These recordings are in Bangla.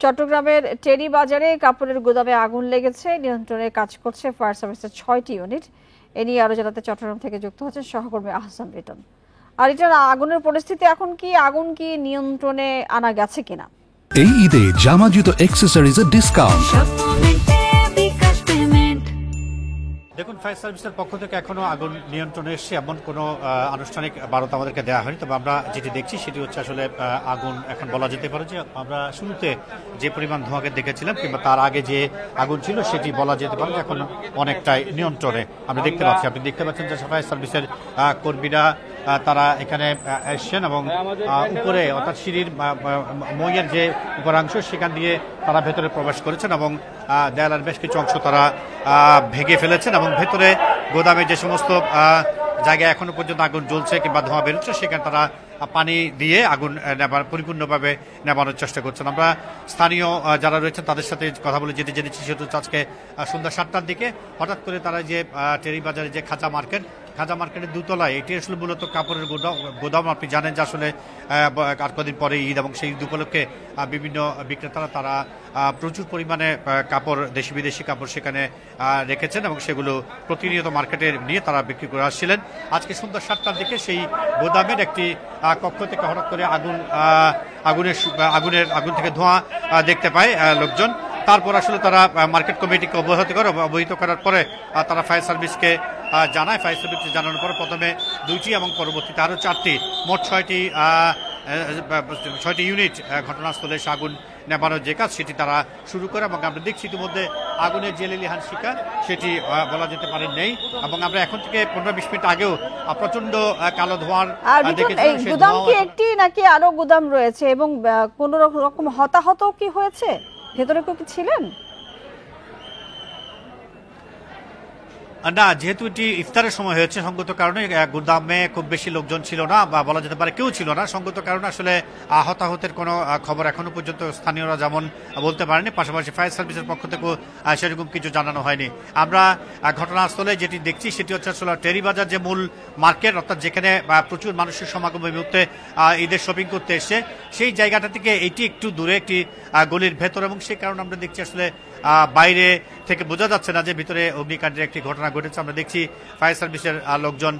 চট্টগ্রামের টেরি বাজারে কাপড়ের গুদামে আগুন লেগেছে। নিয়ন্ত্রণে কাজ করছে ফায়ার সার্ভিসের 6টি ইউনিট। এ নিয়ে আরো জানাতে চট্টগ্রাম থেকে যুক্ত হচ্ছেন সহকর্মী আহসান রিটন। আর এটা আগুনের পরিস্থিতি এখন কি, আগুন কি নিয়ন্ত্রণে আনা গেছে কিনা? এই ঈদে জামা জুতো অ্যাকসেসরিজের ডিসকাউন্ট। দেখুন, ফায়ার সার্ভিসের পক্ষ থেকে এখনো আগুন নিয়ন্ত্রণে এসছে এমন কোনো আনুষ্ঠানিক বার্তা আমাদেরকে দেওয়া হয়নি। তবে আমরা যেটি দেখছি সেটি হচ্ছে আসলে আগুন এখন বলা যেতে পারে যে আমরা শুরুতে যে পরিমাণ ধোঁয়াকে দেখেছিলাম কিংবা তার আগে যে আগুন ছিল সেটি বলা যেতে পারে যে এখন অনেকটাই নিয়ন্ত্রণে আমরা দেখতে পাচ্ছি। আপনি দেখতে পাচ্ছেন যে ফায়ার সার্ভিসের কর্মীরা তারা এখানে এসছেন এবং উপরে অর্থাৎ সিঁড়ির মইয়ের যে উপরাংশ সেখান দিয়ে তারা ভেতরে প্রবেশ করেছেন এবং দেয়ালের বেশ কিছু অংশ তারা ভেঙে ফেলেছেন এবং ভেতরে গোদামে যে সমস্ত জায়গায় এখনো পর্যন্ত আগুন জ্বলছে কিংবা ধোঁয়া বেরোচ্ছে সেখানে তারা পানি দিয়ে আগুন পরিপূর্ণভাবে নেভানোর চেষ্টা করছেন। আমরা স্থানীয় যারা রয়েছেন তাদের সাথে কথা বলে যেটি জেনেছি সেটা হচ্ছে আজকে সন্ধ্যা 7টার দিকে হঠাৎ করে তারা যে টেরি বাজারে যে খাঁচা মার্কেটের দোতলায়, এটি আসলে মূলত কাপড়ের গোদাম। আপনি জানেন যে আসলে আর কদিন পরে ঈদ এবং সেই ঈদ উপলক্ষে বিভিন্ন বিক্রেতারা তারা প্রচুর পরিমাণে কাপড়, দেশি বিদেশি কাপড় সেখানে রেখেছেন এবং সেগুলো প্রতিনিয়ত মার্কেটে নিয়ে তারা বিক্রি করে আসছিলেন। আজকে সন্ধ্যা 7টার দিকে সেই গোদামের একটি কক্ষ থেকে হঠাৎ করে আগুন থেকে ধোঁয়া দেখতে পায় লোকজন। তারপর আসলে তারা মার্কেট কমিটিকে অবহিত করার পরে তারা ফায়ার সার্ভিসকে জানায়। ফায়ার সার্ভিসকে জানানোর পর প্রথমে 2টি এবং পরবর্তীতে আরও 4টি, মোট 6টি ইউনিট ঘটনাস্থলে এসে আগুন নেভানোর যে কাজ সেটি তারা শুরু করে এবং আমরা দেখছি ইতিমধ্যে আগুনের যে লেলিহান শিখা সেটি বলা যেতে পারে নেই এবং আমরা এখন থেকে 15-20 মিনিট আগেও প্রচন্ড কালো ধোঁয়ার গুদাম কি একটি নাকি আরো গুদাম রয়েছে এবং কোন রকম হতাহত কি হয়েছে? ভেতরে কেউ কি ছিলেন? না, যেহেতু এটি ইফতারের সময় হয়েছে সঙ্গত কারণে গুদামে খুব বেশি লোকজন ছিল না বা বলা যেতে পারে কেউ ছিল না। সঙ্গত কারণে আসলে হতাহতের কোনো খবর এখনো পর্যন্ত স্থানীয়রা যেমন বলতে পারেনি, পাশাপাশি ফায়ার সার্ভিসের পক্ষ থেকেও সেরকম কিছু জানানো হয়নি। আমরা ঘটনাস্থলে যেটি দেখছি সেটি হচ্ছে আসলে টেরি বাজার যে মূল মার্কেট, অর্থাৎ যেখানে প্রচুর মানুষের সমাগম এই মুহূর্তে ঈদের শপিং করতে এসছে, সেই জায়গাটা থেকে এটি একটু দূরে একটি গলির ভেতর এবং সেই কারণে আমরা দেখছি আসলে বাইরে থেকে বোঝা যাচ্ছে না যে ভিতরে অগ্নিকাণ্ডের একটি ঘটনা ঘটেছে। আমরা দেখছি ফায়ার সার্ভিসের লোকজন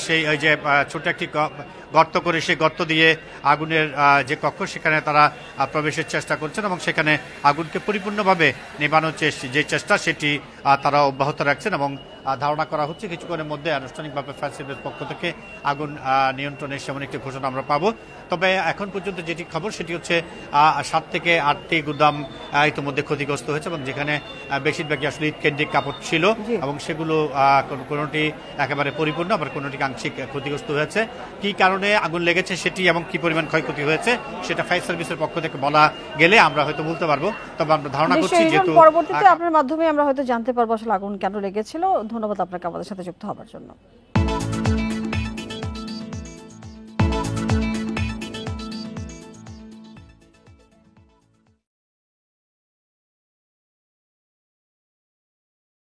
সেই ওই যে ছোট একটি গর্ত করে সেই গর্ত দিয়ে আগুনের যে কক্ষ সেখানে তারা প্রবেশের চেষ্টা করছেন এবং সেখানে আগুনকে পরিপূর্ণভাবে নেভানোর যে চেষ্টা সেটি তারা অব্যাহত রাখছেন এবং ধারণা করা হচ্ছে কিছুক্ষণের মধ্যে আনুষ্ঠানিকভাবে ফায়ার সার্ভিসের পক্ষ থেকে আগুন নিয়ন্ত্রণে সেমন একটি ঘোষণা আমরা পাবো। তবে এখন পর্যন্ত যেটি খবর সেটি হচ্ছে 7 থেকে 8টি গুদাম ইতিমধ্যে ক্ষতিগ্রস্ত হয়েছে এবং যেখানে বেশিরভাগই আসলে ঈদ কেন্দ্রিক কাপড় ছিল এবং সেগুলো কোনোটি একেবারে পরিপূর্ণ, আবার কোনোটি আংশিক ক্ষতিগ্রস্ত হয়েছে। কি কারণে আগুন লেগেছে সেটি এবং কি পরিমাণ ক্ষয়ক্ষতি হয়েছে সেটা ফায়ার সার্ভিসের পক্ষ থেকে বলা গেলে আমরা হয়তো বলতে পারবো। তবে আমরা ধারণা করছি যেহেতু পরবর্তীতে আপনার মাধ্যমে আমরা হয়তো জানতে পারবো আসলে আগুন কেন লেগেছিল। ধন্যবাদ আপনাকে আমাদের সাথে যুক্ত হওয়ার জন্য।